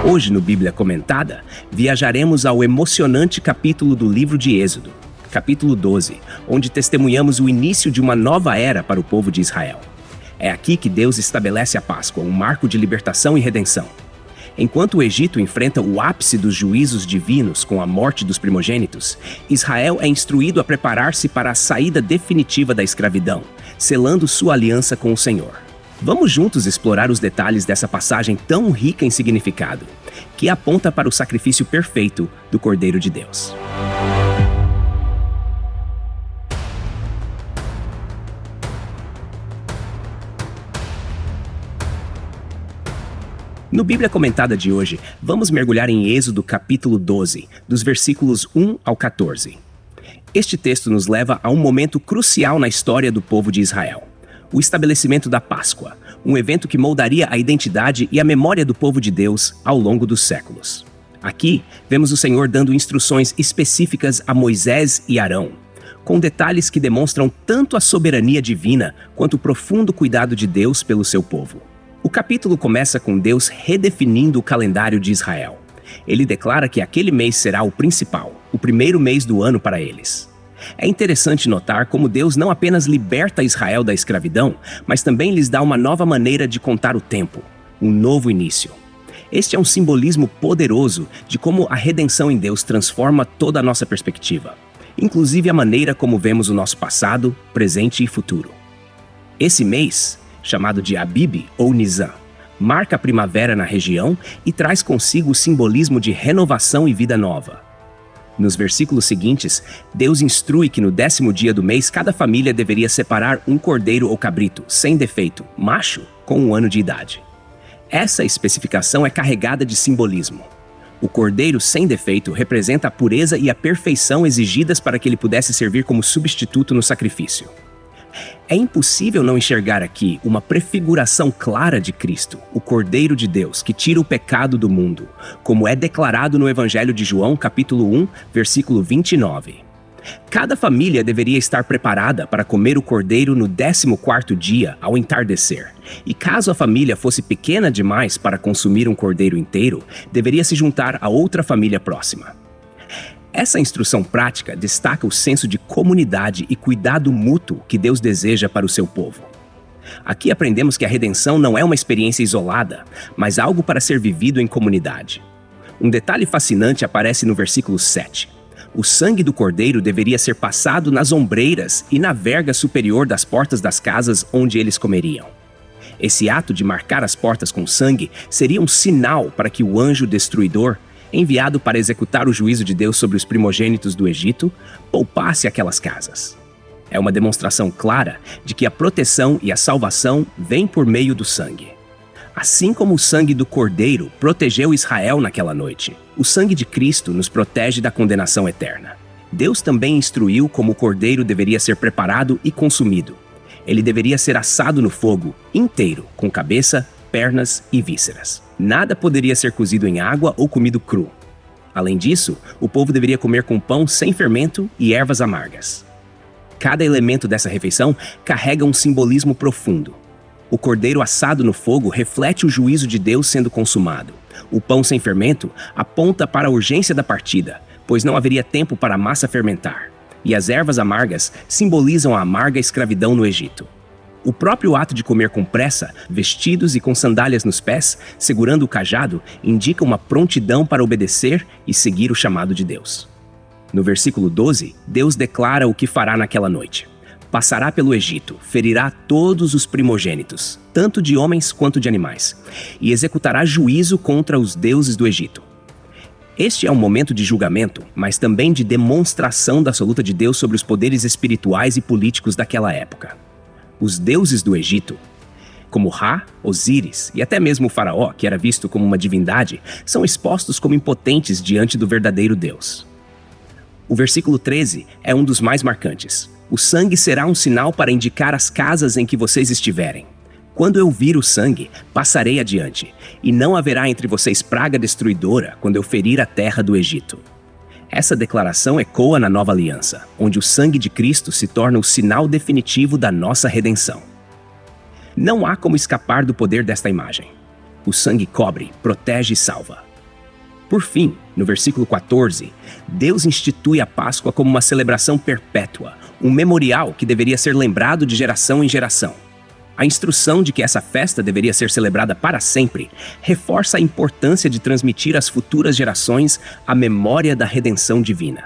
Hoje, no Bíblia Comentada, viajaremos ao emocionante capítulo do livro de Êxodo, capítulo 12, onde testemunhamos o início de uma nova era para o povo de Israel. É aqui que Deus estabelece a Páscoa, um marco de libertação e redenção. Enquanto o Egito enfrenta o ápice dos juízos divinos com a morte dos primogênitos, Israel é instruído a preparar-se para a saída definitiva da escravidão, selando sua aliança com o Senhor. Vamos juntos explorar os detalhes dessa passagem tão rica em significado, que aponta para o sacrifício perfeito do Cordeiro de Deus. No Bíblia Comentada de hoje, vamos mergulhar em Êxodo capítulo 12, dos versículos 1 ao 14. Este texto nos leva a um momento crucial na história do povo de Israel: o estabelecimento da Páscoa, um evento que moldaria a identidade e a memória do povo de Deus ao longo dos séculos. Aqui, vemos o Senhor dando instruções específicas a Moisés e Arão, com detalhes que demonstram tanto a soberania divina quanto o profundo cuidado de Deus pelo seu povo. O capítulo começa com Deus redefinindo o calendário de Israel. Ele declara que aquele mês será o principal, o primeiro mês do ano para eles. É interessante notar como Deus não apenas liberta Israel da escravidão, mas também lhes dá uma nova maneira de contar o tempo, um novo início. Este é um simbolismo poderoso de como a redenção em Deus transforma toda a nossa perspectiva, inclusive a maneira como vemos o nosso passado, presente e futuro. Esse mês, chamado de Abib ou Nisan, marca a primavera na região e traz consigo o simbolismo de renovação e vida nova. Nos versículos seguintes, Deus instrui que no 10º dia do mês cada família deveria separar um cordeiro ou cabrito, sem defeito, macho, com 1 ano de idade. Essa especificação é carregada de simbolismo. O cordeiro sem defeito representa a pureza e a perfeição exigidas para que ele pudesse servir como substituto no sacrifício. É impossível não enxergar aqui uma prefiguração clara de Cristo, o Cordeiro de Deus, que tira o pecado do mundo, como é declarado no Evangelho de João, capítulo 1, versículo 29. Cada família deveria estar preparada para comer o cordeiro no 14º dia, ao entardecer. E caso a família fosse pequena demais para consumir um cordeiro inteiro, deveria se juntar a outra família próxima. Essa instrução prática destaca o senso de comunidade e cuidado mútuo que Deus deseja para o seu povo. Aqui aprendemos que a redenção não é uma experiência isolada, mas algo para ser vivido em comunidade. Um detalhe fascinante aparece no versículo 7. O sangue do cordeiro deveria ser passado nas ombreiras e na verga superior das portas das casas onde eles comeriam. Esse ato de marcar as portas com sangue seria um sinal para que o anjo destruidor, enviado para executar o juízo de Deus sobre os primogênitos do Egito, poupasse aquelas casas. É uma demonstração clara de que a proteção e a salvação vêm por meio do sangue. Assim como o sangue do Cordeiro protegeu Israel naquela noite, o sangue de Cristo nos protege da condenação eterna. Deus também instruiu como o Cordeiro deveria ser preparado e consumido. Ele deveria ser assado no fogo, inteiro, com cabeça, pernas e vísceras. Nada poderia ser cozido em água ou comido cru. Além disso, o povo deveria comer com pão sem fermento e ervas amargas. Cada elemento dessa refeição carrega um simbolismo profundo. O cordeiro assado no fogo reflete o juízo de Deus sendo consumado. O pão sem fermento aponta para a urgência da partida, pois não haveria tempo para a massa fermentar. E as ervas amargas simbolizam a amarga escravidão no Egito. O próprio ato de comer com pressa, vestidos e com sandálias nos pés, segurando o cajado, indica uma prontidão para obedecer e seguir o chamado de Deus. No versículo 12, Deus declara o que fará naquela noite. Passará pelo Egito, ferirá todos os primogênitos, tanto de homens quanto de animais, e executará juízo contra os deuses do Egito. Este é um momento de julgamento, mas também de demonstração da absoluta de Deus sobre os poderes espirituais e políticos daquela época. Os deuses do Egito, como Ra, Osíris e até mesmo o faraó, que era visto como uma divindade, são expostos como impotentes diante do verdadeiro Deus. O versículo 13 é um dos mais marcantes. O sangue será um sinal para indicar as casas em que vocês estiverem. Quando eu vir o sangue, passarei adiante, e não haverá entre vocês praga destruidora quando eu ferir a terra do Egito. Essa declaração ecoa na Nova Aliança, onde o sangue de Cristo se torna o sinal definitivo da nossa redenção. Não há como escapar do poder desta imagem. O sangue cobre, protege e salva. Por fim, no versículo 14, Deus institui a Páscoa como uma celebração perpétua, um memorial que deveria ser lembrado de geração em geração. A instrução de que essa festa deveria ser celebrada para sempre reforça a importância de transmitir às futuras gerações a memória da redenção divina.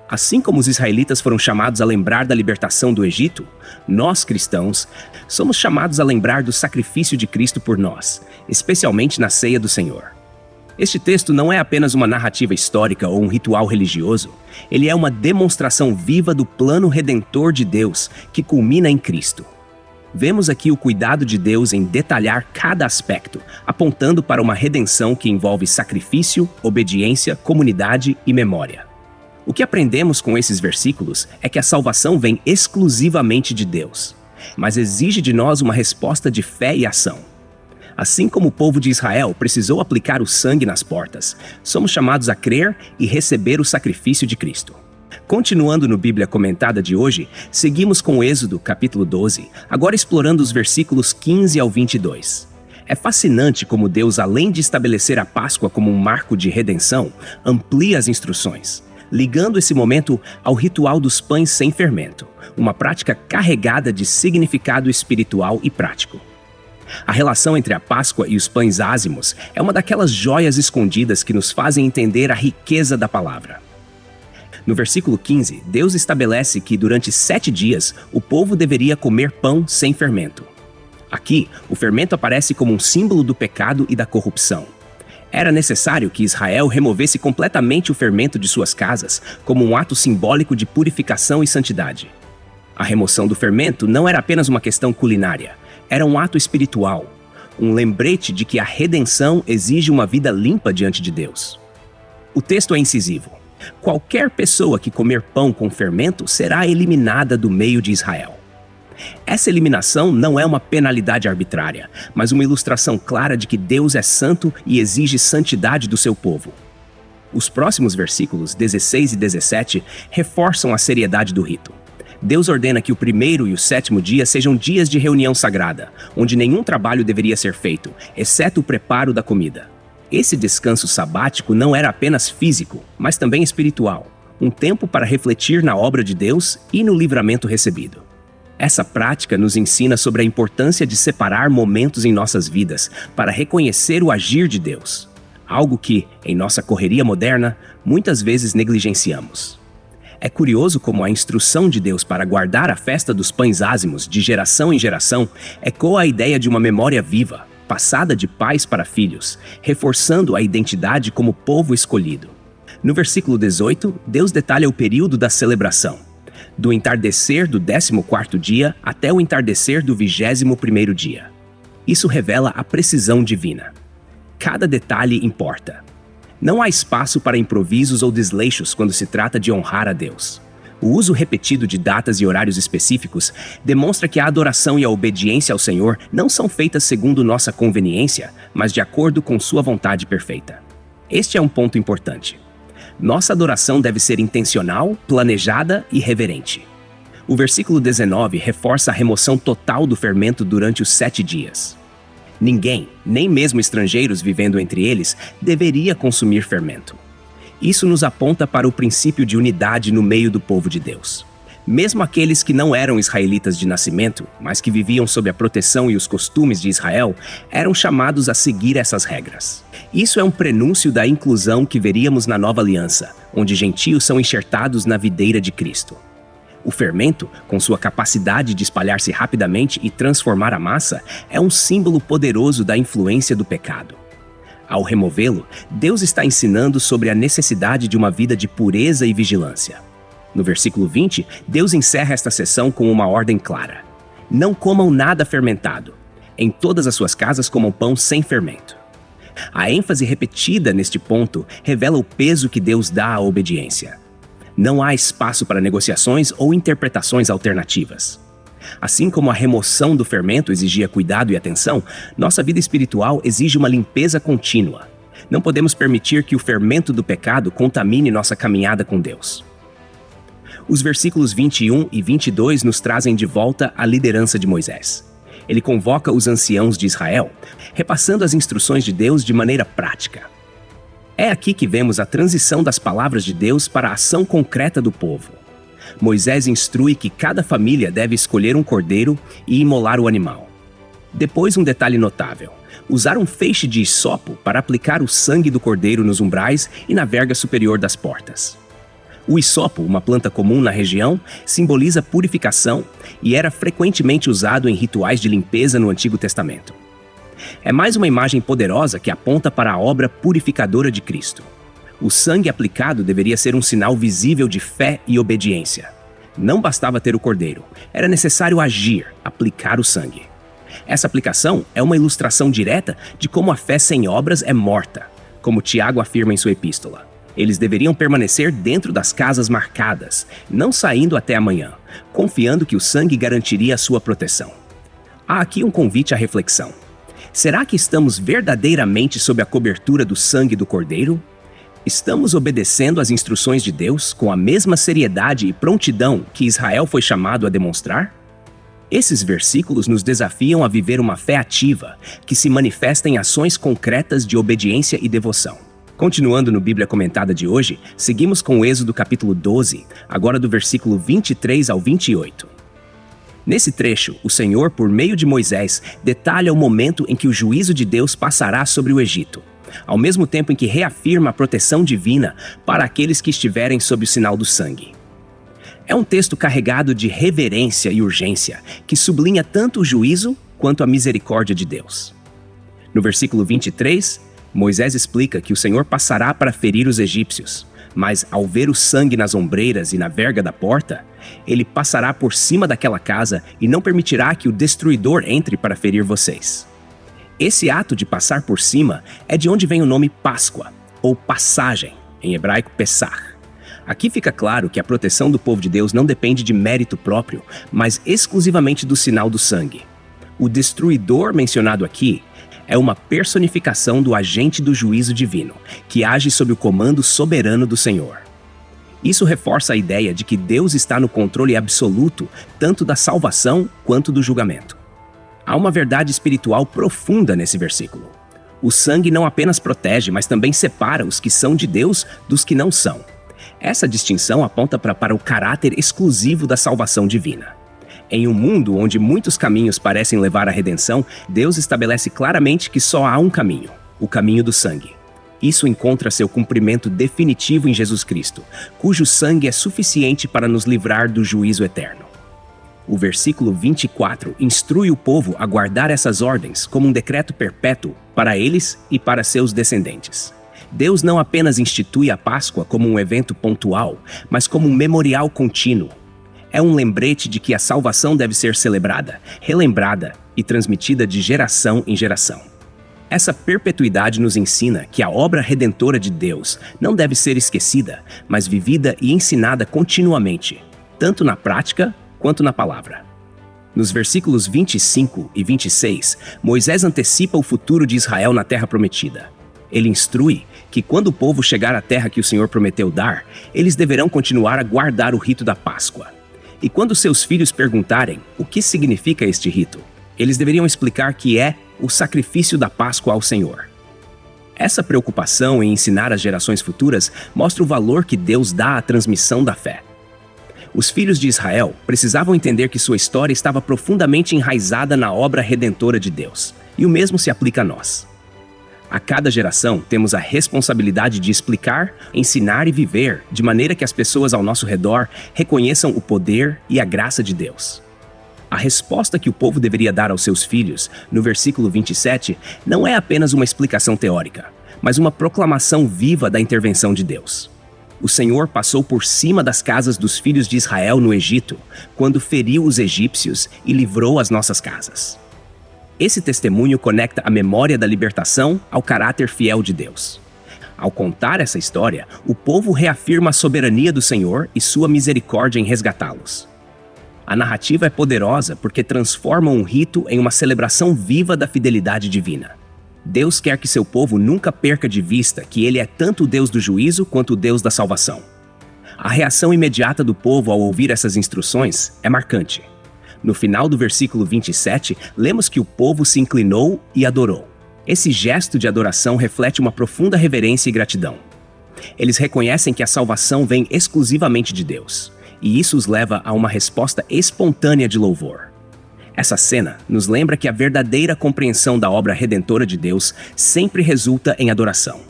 Assim como os israelitas foram chamados a lembrar da libertação do Egito, nós, cristãos, somos chamados a lembrar do sacrifício de Cristo por nós, especialmente na ceia do Senhor. Este texto não é apenas uma narrativa histórica ou um ritual religioso, ele é uma demonstração viva do plano redentor de Deus, que culmina em Cristo. Vemos aqui o cuidado de Deus em detalhar cada aspecto, apontando para uma redenção que envolve sacrifício, obediência, comunidade e memória. O que aprendemos com esses versículos é que a salvação vem exclusivamente de Deus, mas exige de nós uma resposta de fé e ação. Assim como o povo de Israel precisou aplicar o sangue nas portas, somos chamados a crer e receber o sacrifício de Cristo. Continuando no Bíblia Comentada de hoje, seguimos com Êxodo, capítulo 12, agora explorando os versículos 15 ao 22. É fascinante como Deus, além de estabelecer a Páscoa como um marco de redenção, amplia as instruções, ligando esse momento ao ritual dos pães sem fermento, uma prática carregada de significado espiritual e prático. A relação entre a Páscoa e os pães ázimos é uma daquelas joias escondidas que nos fazem entender a riqueza da palavra. No versículo 15, Deus estabelece que durante 7 dias o povo deveria comer pão sem fermento. Aqui, o fermento aparece como um símbolo do pecado e da corrupção. Era necessário que Israel removesse completamente o fermento de suas casas, como um ato simbólico de purificação e santidade. A remoção do fermento não era apenas uma questão culinária, era um ato espiritual, um lembrete de que a redenção exige uma vida limpa diante de Deus. O texto é incisivo. Qualquer pessoa que comer pão com fermento será eliminada do meio de Israel. Essa eliminação não é uma penalidade arbitrária, mas uma ilustração clara de que Deus é santo e exige santidade do seu povo. Os próximos versículos 16 e 17 reforçam a seriedade do rito. Deus ordena que o 1º e o 7º dia sejam dias de reunião sagrada, onde nenhum trabalho deveria ser feito, exceto o preparo da comida. Esse descanso sabático não era apenas físico, mas também espiritual, um tempo para refletir na obra de Deus e no livramento recebido. Essa prática nos ensina sobre a importância de separar momentos em nossas vidas para reconhecer o agir de Deus, algo que, em nossa correria moderna, muitas vezes negligenciamos. É curioso como a instrução de Deus para guardar a festa dos pães ázimos de geração em geração ecoa a ideia de uma memória viva, passada de pais para filhos, reforçando a identidade como povo escolhido. No versículo 18, Deus detalha o período da celebração, do entardecer do 14º dia até o entardecer do 21º dia. Isso revela a precisão divina. Cada detalhe importa. Não há espaço para improvisos ou desleixos quando se trata de honrar a Deus. O uso repetido de datas e horários específicos demonstra que a adoração e a obediência ao Senhor não são feitas segundo nossa conveniência, mas de acordo com sua vontade perfeita. Este é um ponto importante. Nossa adoração deve ser intencional, planejada e reverente. O versículo 19 reforça a remoção total do fermento durante os 7 dias. Ninguém, nem mesmo estrangeiros vivendo entre eles, deveria consumir fermento. Isso nos aponta para o princípio de unidade no meio do povo de Deus. Mesmo aqueles que não eram israelitas de nascimento, mas que viviam sob a proteção e os costumes de Israel, eram chamados a seguir essas regras. Isso é um prenúncio da inclusão que veríamos na Nova Aliança, onde gentios são enxertados na videira de Cristo. O fermento, com sua capacidade de espalhar-se rapidamente e transformar a massa, é um símbolo poderoso da influência do pecado. Ao removê-lo, Deus está ensinando sobre a necessidade de uma vida de pureza e vigilância. No versículo 20, Deus encerra esta sessão com uma ordem clara. Não comam nada fermentado. Em todas as suas casas comam pão sem fermento. A ênfase repetida neste ponto revela o peso que Deus dá à obediência. Não há espaço para negociações ou interpretações alternativas. Assim como a remoção do fermento exigia cuidado e atenção, nossa vida espiritual exige uma limpeza contínua. Não podemos permitir que o fermento do pecado contamine nossa caminhada com Deus. Os versículos 21 e 22 nos trazem de volta a liderança de Moisés. Ele convoca os anciãos de Israel, repassando as instruções de Deus de maneira prática. É aqui que vemos a transição das palavras de Deus para a ação concreta do povo. Moisés instrui que cada família deve escolher um cordeiro e imolar o animal. Depois, um detalhe notável: usar um feixe de hisopo para aplicar o sangue do cordeiro nos umbrais e na verga superior das portas. O hisopo, uma planta comum na região, simboliza purificação e era frequentemente usado em rituais de limpeza no Antigo Testamento. É mais uma imagem poderosa que aponta para a obra purificadora de Cristo. O sangue aplicado deveria ser um sinal visível de fé e obediência. Não bastava ter o cordeiro, era necessário agir, aplicar o sangue. Essa aplicação é uma ilustração direta de como a fé sem obras é morta, como Tiago afirma em sua epístola. Eles deveriam permanecer dentro das casas marcadas, não saindo até amanhã, confiando que o sangue garantiria a sua proteção. Há aqui um convite à reflexão. Será que estamos verdadeiramente sob a cobertura do sangue do Cordeiro? Estamos obedecendo às instruções de Deus com a mesma seriedade e prontidão que Israel foi chamado a demonstrar? Esses versículos nos desafiam a viver uma fé ativa, que se manifesta em ações concretas de obediência e devoção. Continuando no Bíblia Comentada de hoje, seguimos com o Êxodo capítulo 12, agora do versículo 23 ao 28. Nesse trecho, o Senhor, por meio de Moisés, detalha o momento em que o juízo de Deus passará sobre o Egito, ao mesmo tempo em que reafirma a proteção divina para aqueles que estiverem sob o sinal do sangue. É um texto carregado de reverência e urgência, que sublinha tanto o juízo quanto a misericórdia de Deus. No versículo 23, Moisés explica que o Senhor passará para ferir os egípcios, mas ao ver o sangue nas ombreiras e na verga da porta, ele passará por cima daquela casa e não permitirá que o destruidor entre para ferir vocês. Esse ato de passar por cima é de onde vem o nome Páscoa, ou passagem, em hebraico Pessach. Aqui fica claro que a proteção do povo de Deus não depende de mérito próprio, mas exclusivamente do sinal do sangue. O destruidor mencionado aqui é uma personificação do agente do juízo divino, que age sob o comando soberano do Senhor. Isso reforça a ideia de que Deus está no controle absoluto tanto da salvação quanto do julgamento. Há uma verdade espiritual profunda nesse versículo. O sangue não apenas protege, mas também separa os que são de Deus dos que não são. Essa distinção aponta para o caráter exclusivo da salvação divina. Em um mundo onde muitos caminhos parecem levar à redenção, Deus estabelece claramente que só há um caminho, o caminho do sangue. Isso encontra seu cumprimento definitivo em Jesus Cristo, cujo sangue é suficiente para nos livrar do juízo eterno. O versículo 24 instrui o povo a guardar essas ordens como um decreto perpétuo para eles e para seus descendentes. Deus não apenas institui a Páscoa como um evento pontual, mas como um memorial contínuo. É um lembrete de que a salvação deve ser celebrada, relembrada e transmitida de geração em geração. Essa perpetuidade nos ensina que a obra redentora de Deus não deve ser esquecida, mas vivida e ensinada continuamente, tanto na prática quanto na palavra. Nos versículos 25 e 26, Moisés antecipa o futuro de Israel na terra prometida. Ele instrui que quando o povo chegar à terra que o Senhor prometeu dar, eles deverão continuar a guardar o rito da Páscoa. E quando seus filhos perguntarem o que significa este rito, eles deveriam explicar que é o sacrifício da Páscoa ao Senhor. Essa preocupação em ensinar às gerações futuras mostra o valor que Deus dá à transmissão da fé. Os filhos de Israel precisavam entender que sua história estava profundamente enraizada na obra redentora de Deus, e o mesmo se aplica a nós. A cada geração temos a responsabilidade de explicar, ensinar e viver de maneira que as pessoas ao nosso redor reconheçam o poder e a graça de Deus. A resposta que o povo deveria dar aos seus filhos, no versículo 27, não é apenas uma explicação teórica, mas uma proclamação viva da intervenção de Deus. O Senhor passou por cima das casas dos filhos de Israel no Egito, quando feriu os egípcios e livrou as nossas casas. Esse testemunho conecta a memória da libertação ao caráter fiel de Deus. Ao contar essa história, o povo reafirma a soberania do Senhor e sua misericórdia em resgatá-los. A narrativa é poderosa porque transforma um rito em uma celebração viva da fidelidade divina. Deus quer que seu povo nunca perca de vista que ele é tanto o Deus do juízo quanto o Deus da salvação. A reação imediata do povo ao ouvir essas instruções é marcante. No final do versículo 27, lemos que o povo se inclinou e adorou. Esse gesto de adoração reflete uma profunda reverência e gratidão. Eles reconhecem que a salvação vem exclusivamente de Deus, e isso os leva a uma resposta espontânea de louvor. Essa cena nos lembra que a verdadeira compreensão da obra redentora de Deus sempre resulta em adoração.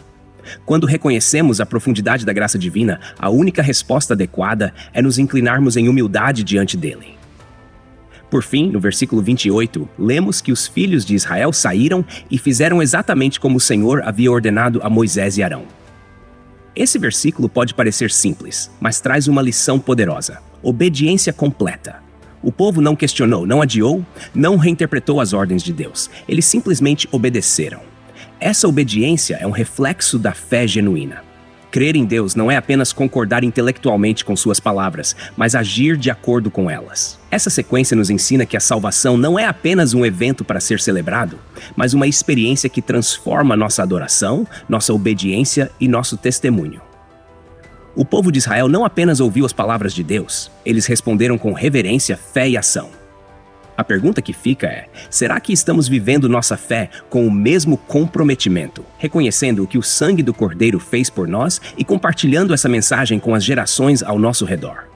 Quando reconhecemos a profundidade da graça divina, a única resposta adequada é nos inclinarmos em humildade diante dele. Por fim, no versículo 28, lemos que os filhos de Israel saíram e fizeram exatamente como o Senhor havia ordenado a Moisés e Arão. Esse versículo pode parecer simples, mas traz uma lição poderosa: obediência completa. O povo não questionou, não adiou, não reinterpretou as ordens de Deus. Eles simplesmente obedeceram. Essa obediência é um reflexo da fé genuína. Crer em Deus não é apenas concordar intelectualmente com suas palavras, mas agir de acordo com elas. Essa sequência nos ensina que a salvação não é apenas um evento para ser celebrado, mas uma experiência que transforma nossa adoração, nossa obediência e nosso testemunho. O povo de Israel não apenas ouviu as palavras de Deus, eles responderam com reverência, fé e ação. A pergunta que fica é: será que estamos vivendo nossa fé com o mesmo comprometimento, reconhecendo o que o sangue do Cordeiro fez por nós e compartilhando essa mensagem com as gerações ao nosso redor?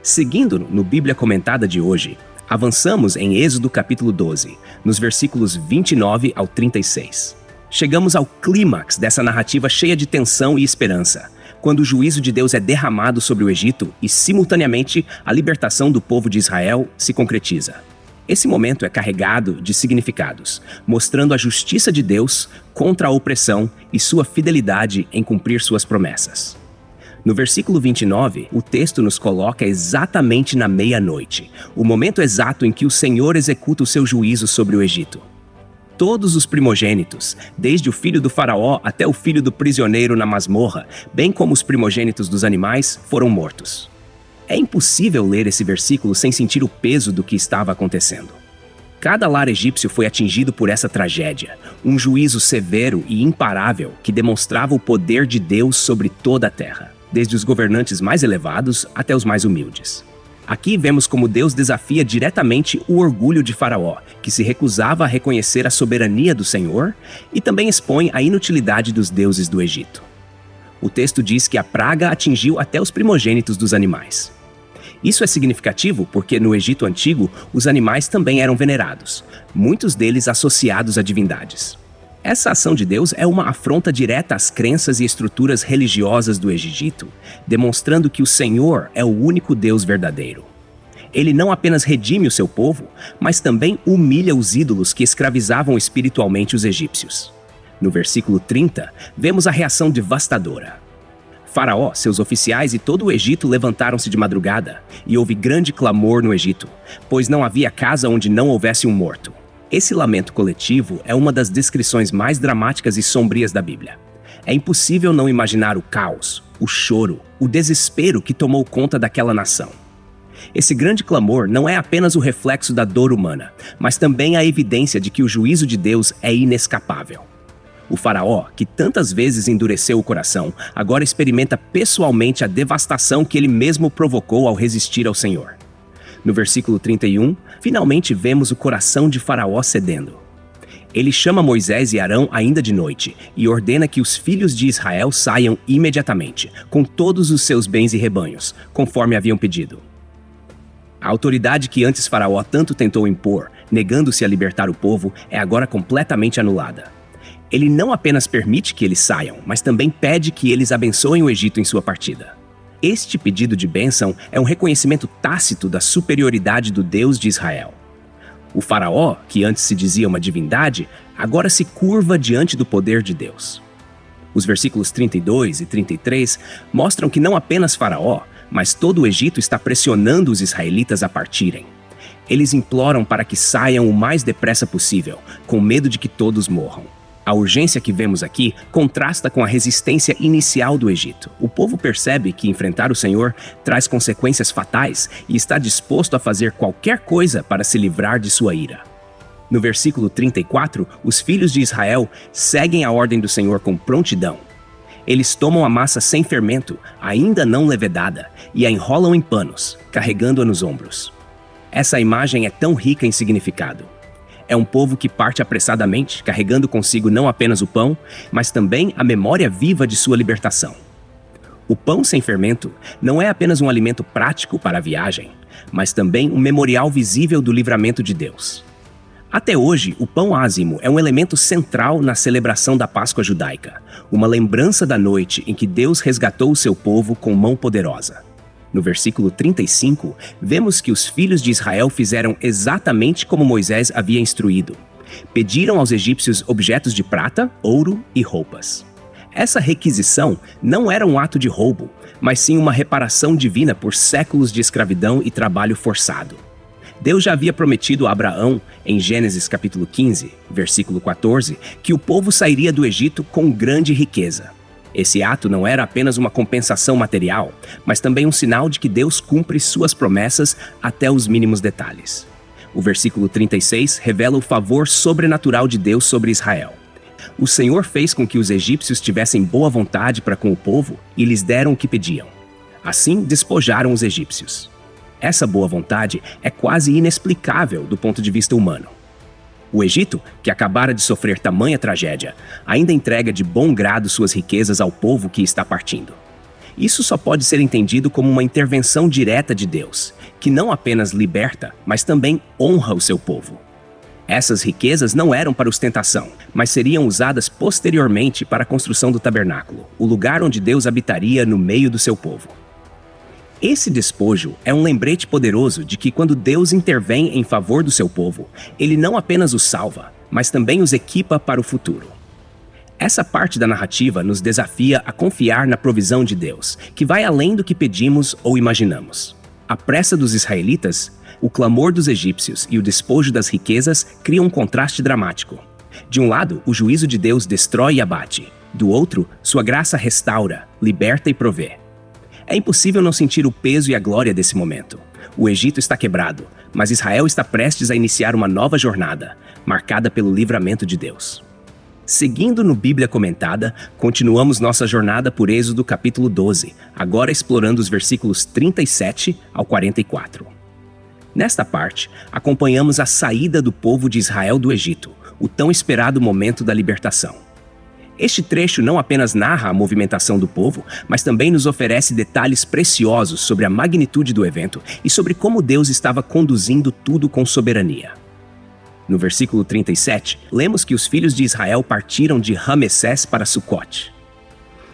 Seguindo no Bíblia Comentada de hoje, avançamos em Êxodo capítulo 12, nos versículos 29 ao 36. Chegamos ao clímax dessa narrativa cheia de tensão e esperança, quando o juízo de Deus é derramado sobre o Egito e, simultaneamente, a libertação do povo de Israel se concretiza. Esse momento é carregado de significados, mostrando a justiça de Deus contra a opressão e sua fidelidade em cumprir suas promessas. No versículo 29, o texto nos coloca exatamente na meia-noite, o momento exato em que o Senhor executa o seu juízo sobre o Egito. Todos os primogênitos, desde o filho do faraó até o filho do prisioneiro na masmorra, bem como os primogênitos dos animais, foram mortos. É impossível ler esse versículo sem sentir o peso do que estava acontecendo. Cada lar egípcio foi atingido por essa tragédia, um juízo severo e imparável que demonstrava o poder de Deus sobre toda a terra, desde os governantes mais elevados até os mais humildes. Aqui vemos como Deus desafia diretamente o orgulho de Faraó, que se recusava a reconhecer a soberania do Senhor, e também expõe a inutilidade dos deuses do Egito. O texto diz que a praga atingiu até os primogênitos dos animais. Isso é significativo porque no Egito Antigo os animais também eram venerados, muitos deles associados a divindades. Essa ação de Deus é uma afronta direta às crenças e estruturas religiosas do Egito, demonstrando que o Senhor é o único Deus verdadeiro. Ele não apenas redime o seu povo, mas também humilha os ídolos que escravizavam espiritualmente os egípcios. No versículo 30, vemos a reação devastadora. Faraó, seus oficiais e todo o Egito levantaram-se de madrugada, e houve grande clamor no Egito, pois não havia casa onde não houvesse um morto. Esse lamento coletivo é uma das descrições mais dramáticas e sombrias da Bíblia. É impossível não imaginar o caos, o choro, o desespero que tomou conta daquela nação. Esse grande clamor não é apenas o reflexo da dor humana, mas também a evidência de que o juízo de Deus é inescapável. O faraó, que tantas vezes endureceu o coração, agora experimenta pessoalmente a devastação que ele mesmo provocou ao resistir ao Senhor. No versículo 31, finalmente vemos o coração de Faraó cedendo. Ele chama Moisés e Arão ainda de noite e ordena que os filhos de Israel saiam imediatamente, com todos os seus bens e rebanhos, conforme haviam pedido. A autoridade que antes Faraó tanto tentou impor, negando-se a libertar o povo, é agora completamente anulada. Ele não apenas permite que eles saiam, mas também pede que eles abençoem o Egito em sua partida. Este pedido de bênção é um reconhecimento tácito da superioridade do Deus de Israel. O faraó, que antes se dizia uma divindade, agora se curva diante do poder de Deus. Os versículos 32 e 33 mostram que não apenas Faraó, mas todo o Egito está pressionando os israelitas a partirem. Eles imploram para que saiam o mais depressa possível, com medo de que todos morram. A urgência que vemos aqui contrasta com a resistência inicial do Egito. O povo percebe que enfrentar o Senhor traz consequências fatais e está disposto a fazer qualquer coisa para se livrar de sua ira. No versículo 34, os filhos de Israel seguem a ordem do Senhor com prontidão. Eles tomam a massa sem fermento, ainda não levedada, e a enrolam em panos, carregando-a nos ombros. Essa imagem é tão rica em significado. é um povo que parte apressadamente, carregando consigo não apenas o pão, mas também a memória viva de sua libertação. O pão sem fermento não é apenas um alimento prático para a viagem, mas também um memorial visível do livramento de Deus. Até hoje, o pão ázimo é um elemento central na celebração da Páscoa judaica, uma lembrança da noite em que Deus resgatou o seu povo com mão poderosa. No versículo 35, vemos que os filhos de Israel fizeram exatamente como Moisés havia instruído. Pediram aos egípcios objetos de prata, ouro e roupas. Essa requisição não era um ato de roubo, mas sim uma reparação divina por séculos de escravidão e trabalho forçado. Deus já havia prometido a Abraão, em Gênesis capítulo 15, versículo 14, que o povo sairia do Egito com grande riqueza. Esse ato não era apenas uma compensação material, mas também um sinal de que Deus cumpre suas promessas até os mínimos detalhes. O versículo 36 revela o favor sobrenatural de Deus sobre Israel. O Senhor fez com que os egípcios tivessem boa vontade para com o povo e lhes deram o que pediam. Assim, despojaram os egípcios. Essa boa vontade é quase inexplicável do ponto de vista humano. O Egito, que acabara de sofrer tamanha tragédia, ainda entrega de bom grado suas riquezas ao povo que está partindo. Isso só pode ser entendido como uma intervenção direta de Deus, que não apenas liberta, mas também honra o seu povo. Essas riquezas não eram para ostentação, mas seriam usadas posteriormente para a construção do tabernáculo, o lugar onde Deus habitaria no meio do seu povo. Esse despojo é um lembrete poderoso de que quando Deus intervém em favor do seu povo, Ele não apenas os salva, mas também os equipa para o futuro. Essa parte da narrativa nos desafia a confiar na provisão de Deus, que vai além do que pedimos ou imaginamos. A pressa dos israelitas, o clamor dos egípcios e o despojo das riquezas criam um contraste dramático. De um lado, o juízo de Deus destrói e abate. Do outro, sua graça restaura, liberta e provê. É impossível não sentir o peso e a glória desse momento. O Egito está quebrado, mas Israel está prestes a iniciar uma nova jornada, marcada pelo livramento de Deus. Seguindo no Bíblia Comentada, continuamos nossa jornada por Êxodo capítulo 12, agora explorando os versículos 37 ao 44. Nesta parte, acompanhamos a saída do povo de Israel do Egito, o tão esperado momento da libertação. Este trecho não apenas narra a movimentação do povo, mas também nos oferece detalhes preciosos sobre a magnitude do evento e sobre como Deus estava conduzindo tudo com soberania. No versículo 37, lemos que os filhos de Israel partiram de Ramessés para Sucote.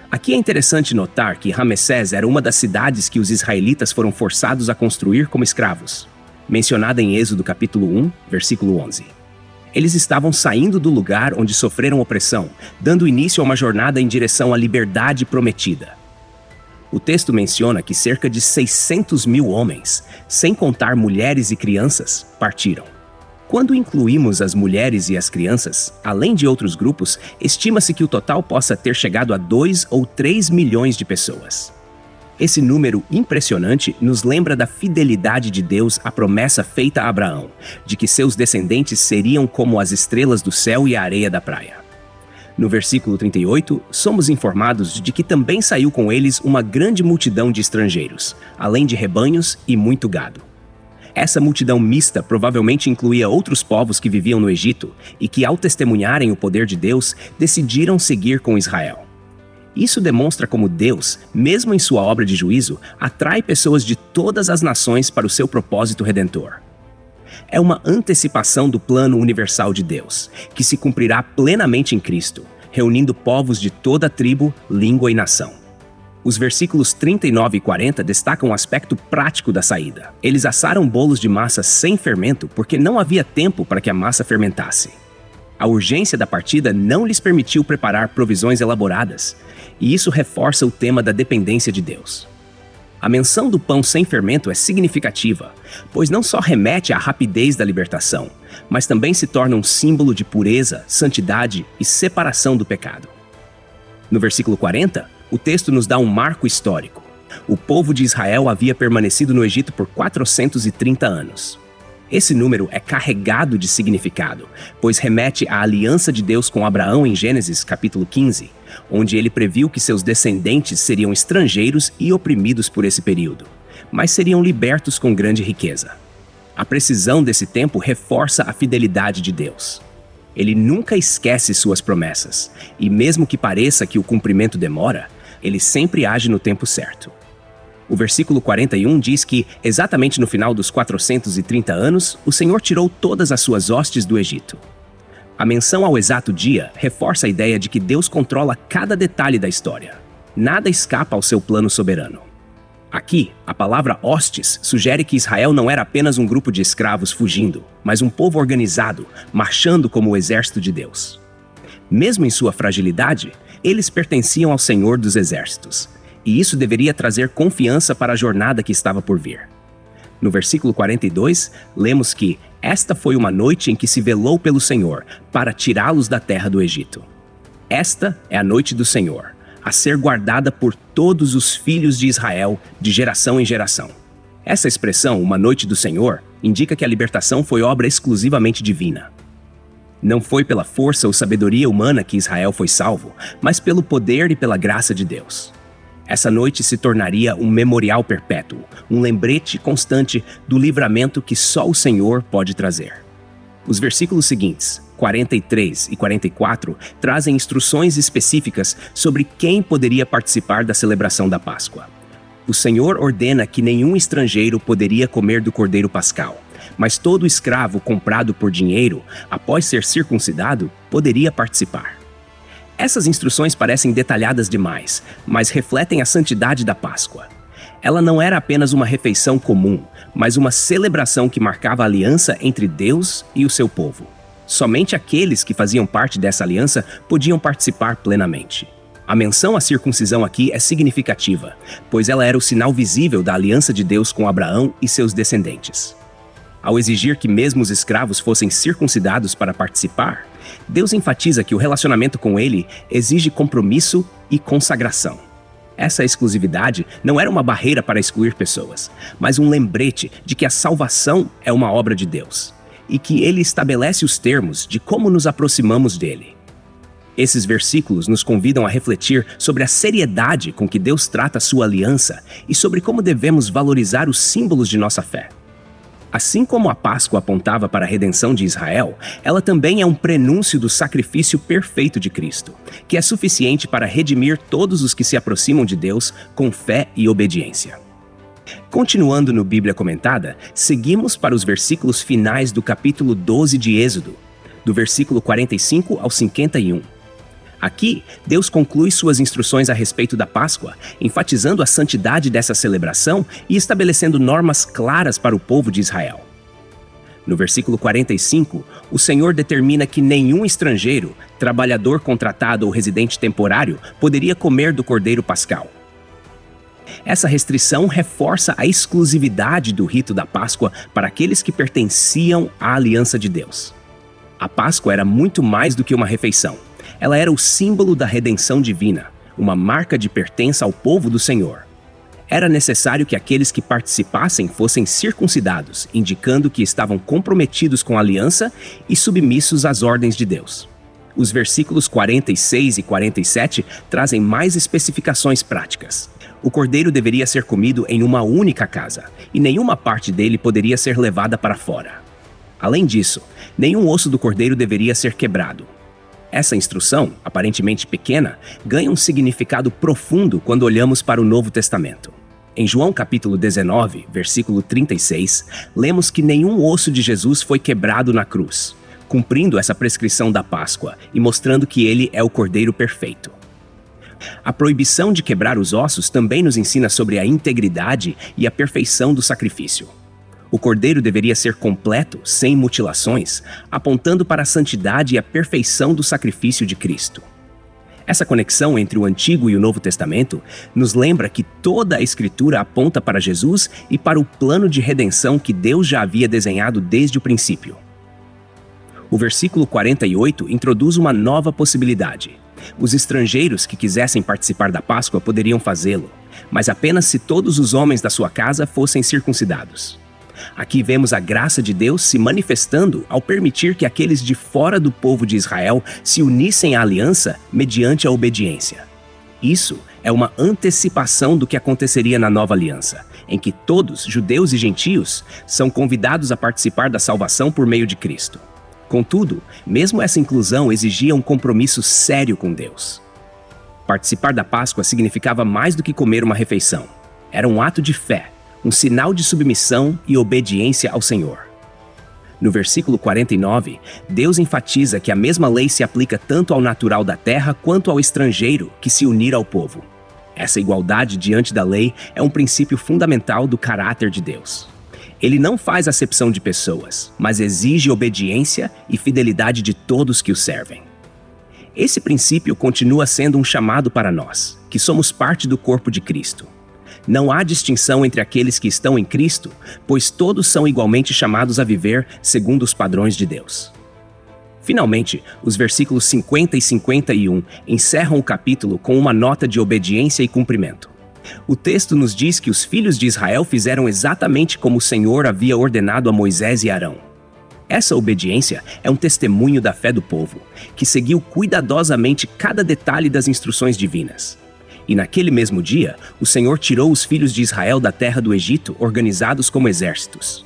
Aqui é interessante notar que Ramessés era uma das cidades que os israelitas foram forçados a construir como escravos, mencionada em Êxodo capítulo 1, versículo 11. Eles estavam saindo do lugar onde sofreram opressão, dando início a uma jornada em direção à liberdade prometida. O texto menciona que cerca de 600 mil homens, sem contar mulheres e crianças, partiram. Quando incluímos as mulheres e as crianças, além de outros grupos, estima-se que o total possa ter chegado a 2 ou 3 milhões de pessoas. Esse número impressionante nos lembra da fidelidade de Deus à promessa feita a Abraão, de que seus descendentes seriam como as estrelas do céu e a areia da praia. No versículo 38, somos informados de que também saiu com eles uma grande multidão de estrangeiros, além de rebanhos e muito gado. Essa multidão mista provavelmente incluía outros povos que viviam no Egito e que, ao testemunharem o poder de Deus, decidiram seguir com Israel. Isso demonstra como Deus, mesmo em sua obra de juízo, atrai pessoas de todas as nações para o seu propósito redentor. É uma antecipação do plano universal de Deus, que se cumprirá plenamente em Cristo, reunindo povos de toda tribo, língua e nação. Os versículos 39 e 40 destacam o aspecto prático da saída. Eles assaram bolos de massa sem fermento porque não havia tempo para que a massa fermentasse. A urgência da partida não lhes permitiu preparar provisões elaboradas, e isso reforça o tema da dependência de Deus. A menção do pão sem fermento é significativa, pois não só remete à rapidez da libertação, mas também se torna um símbolo de pureza, santidade e separação do pecado. No versículo 40, o texto nos dá um marco histórico. O povo de Israel havia permanecido no Egito por 430 anos. Esse número é carregado de significado, pois remete à aliança de Deus com Abraão em Gênesis capítulo 15, onde ele previu que seus descendentes seriam estrangeiros e oprimidos por esse período, mas seriam libertos com grande riqueza. A precisão desse tempo reforça a fidelidade de Deus. Ele nunca esquece suas promessas, e mesmo que pareça que o cumprimento demora, ele sempre age no tempo certo. O versículo 41 diz que, exatamente no final dos 430 anos, o Senhor tirou todas as suas hostes do Egito. A menção ao exato dia reforça a ideia de que Deus controla cada detalhe da história. Nada escapa ao seu plano soberano. Aqui, a palavra hostes sugere que Israel não era apenas um grupo de escravos fugindo, mas um povo organizado, marchando como o exército de Deus. Mesmo em sua fragilidade, eles pertenciam ao Senhor dos Exércitos, e isso deveria trazer confiança para a jornada que estava por vir. No versículo 42, lemos que esta foi uma noite em que se velou pelo Senhor para tirá-los da terra do Egito. Esta é a noite do Senhor, a ser guardada por todos os filhos de Israel de geração em geração. Essa expressão, uma noite do Senhor, indica que a libertação foi obra exclusivamente divina. Não foi pela força ou sabedoria humana que Israel foi salvo, mas pelo poder e pela graça de Deus. Essa noite se tornaria um memorial perpétuo, um lembrete constante do livramento que só o Senhor pode trazer. Os versículos seguintes, 43 e 44, trazem instruções específicas sobre quem poderia participar da celebração da Páscoa. O Senhor ordena que nenhum estrangeiro poderia comer do cordeiro pascal, mas todo escravo comprado por dinheiro, após ser circuncidado, poderia participar. Essas instruções parecem detalhadas demais, mas refletem a santidade da Páscoa. Ela não era apenas uma refeição comum, mas uma celebração que marcava a aliança entre Deus e o seu povo. Somente aqueles que faziam parte dessa aliança podiam participar plenamente. A menção à circuncisão aqui é significativa, pois ela era o sinal visível da aliança de Deus com Abraão e seus descendentes. Ao exigir que mesmo os escravos fossem circuncidados para participar, Deus enfatiza que o relacionamento com ele exige compromisso e consagração. Essa exclusividade não era uma barreira para excluir pessoas, mas um lembrete de que a salvação é uma obra de Deus, e que ele estabelece os termos de como nos aproximamos dele. Esses versículos nos convidam a refletir sobre a seriedade com que Deus trata a sua aliança e sobre como devemos valorizar os símbolos de nossa fé. Assim como a Páscoa apontava para a redenção de Israel, ela também é um prenúncio do sacrifício perfeito de Cristo, que é suficiente para redimir todos os que se aproximam de Deus com fé e obediência. Continuando no Bíblia Comentada, seguimos para os versículos finais do capítulo 12 de Êxodo, do versículo 45 ao 51. Aqui, Deus conclui suas instruções a respeito da Páscoa, enfatizando a santidade dessa celebração e estabelecendo normas claras para o povo de Israel. No versículo 45, o Senhor determina que nenhum estrangeiro, trabalhador contratado ou residente temporário, poderia comer do cordeiro pascal. Essa restrição reforça a exclusividade do rito da Páscoa para aqueles que pertenciam à aliança de Deus. A Páscoa era muito mais do que uma refeição. Ela era o símbolo da redenção divina, uma marca de pertença ao povo do Senhor. Era necessário que aqueles que participassem fossem circuncidados, indicando que estavam comprometidos com a aliança e submissos às ordens de Deus. Os versículos 46 e 47 trazem mais especificações práticas. O cordeiro deveria ser comido em uma única casa, e nenhuma parte dele poderia ser levada para fora. Além disso, nenhum osso do cordeiro deveria ser quebrado. Essa instrução, aparentemente pequena, ganha um significado profundo quando olhamos para o Novo Testamento. Em João capítulo 19, versículo 36, lemos que nenhum osso de Jesus foi quebrado na cruz, cumprindo essa prescrição da Páscoa e mostrando que ele é o Cordeiro perfeito. A proibição de quebrar os ossos também nos ensina sobre a integridade e a perfeição do sacrifício. O cordeiro deveria ser completo, sem mutilações, apontando para a santidade e a perfeição do sacrifício de Cristo. Essa conexão entre o Antigo e o Novo Testamento nos lembra que toda a Escritura aponta para Jesus e para o plano de redenção que Deus já havia desenhado desde o princípio. O versículo 48 introduz uma nova possibilidade. Os estrangeiros que quisessem participar da Páscoa poderiam fazê-lo, mas apenas se todos os homens da sua casa fossem circuncidados. Aqui vemos a graça de Deus se manifestando ao permitir que aqueles de fora do povo de Israel se unissem à aliança mediante a obediência. Isso é uma antecipação do que aconteceria na nova aliança, em que todos, judeus e gentios, são convidados a participar da salvação por meio de Cristo. Contudo, mesmo essa inclusão exigia um compromisso sério com Deus. Participar da Páscoa significava mais do que comer uma refeição. Era um ato de fé, um sinal de submissão e obediência ao Senhor. No versículo 49, Deus enfatiza que a mesma lei se aplica tanto ao natural da terra quanto ao estrangeiro que se unir ao povo. Essa igualdade diante da lei é um princípio fundamental do caráter de Deus. Ele não faz acepção de pessoas, mas exige obediência e fidelidade de todos que o servem. Esse princípio continua sendo um chamado para nós, que somos parte do corpo de Cristo. Não há distinção entre aqueles que estão em Cristo, pois todos são igualmente chamados a viver segundo os padrões de Deus. Finalmente, os versículos 50 e 51 encerram o capítulo com uma nota de obediência e cumprimento. O texto nos diz que os filhos de Israel fizeram exatamente como o Senhor havia ordenado a Moisés e Arão. Essa obediência é um testemunho da fé do povo, que seguiu cuidadosamente cada detalhe das instruções divinas. E naquele mesmo dia, o Senhor tirou os filhos de Israel da terra do Egito, organizados como exércitos.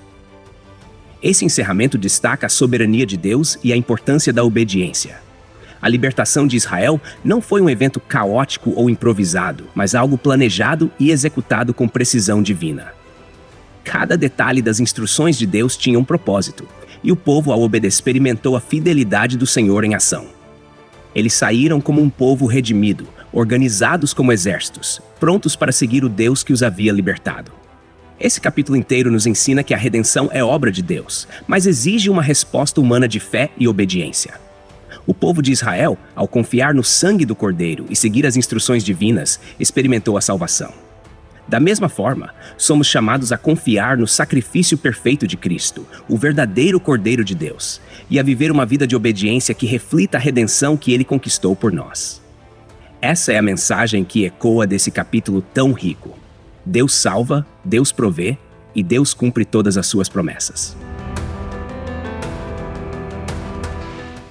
Esse encerramento destaca a soberania de Deus e a importância da obediência. A libertação de Israel não foi um evento caótico ou improvisado, mas algo planejado e executado com precisão divina. Cada detalhe das instruções de Deus tinha um propósito, e o povo, ao obedecer, experimentou a fidelidade do Senhor em ação. Eles saíram como um povo redimido, organizados como exércitos, prontos para seguir o Deus que os havia libertado. Esse capítulo inteiro nos ensina que a redenção é obra de Deus, mas exige uma resposta humana de fé e obediência. O povo de Israel, ao confiar no sangue do Cordeiro e seguir as instruções divinas, experimentou a salvação. Da mesma forma, somos chamados a confiar no sacrifício perfeito de Cristo, o verdadeiro Cordeiro de Deus, e a viver uma vida de obediência que reflita a redenção que Ele conquistou por nós. Essa é a mensagem que ecoa desse capítulo tão rico. Deus salva, Deus provê e Deus cumpre todas as suas promessas.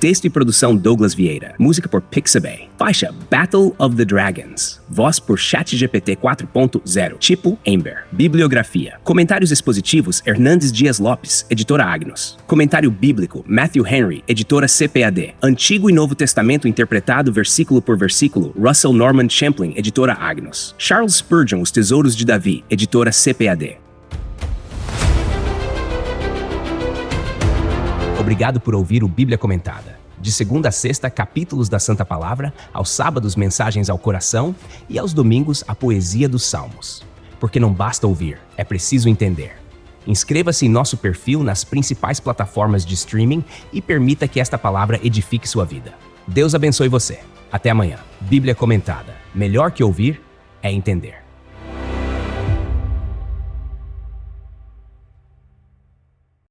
Texto e produção Douglas Vieira. Música por Pixabay. Faixa Battle of the Dragons. Voz por ChatGPT 4.0. Tipo Ember. Bibliografia. Comentários expositivos Hernandes Dias Lopes, editora Agnos. Comentário bíblico Matthew Henry, editora CPAD. Antigo e Novo Testamento interpretado versículo por versículo Russell Norman Champlin, editora Agnos. Charles Spurgeon, Os Tesouros de Davi, editora CPAD. Obrigado por ouvir o Bíblia Comentada. De segunda a sexta, capítulos da Santa Palavra, aos sábados, mensagens ao coração e aos domingos, a poesia dos Salmos. Porque não basta ouvir, é preciso entender. Inscreva-se em nosso perfil nas principais plataformas de streaming e permita que esta palavra edifique sua vida. Deus abençoe você. Até amanhã. Bíblia Comentada. Melhor que ouvir é entender.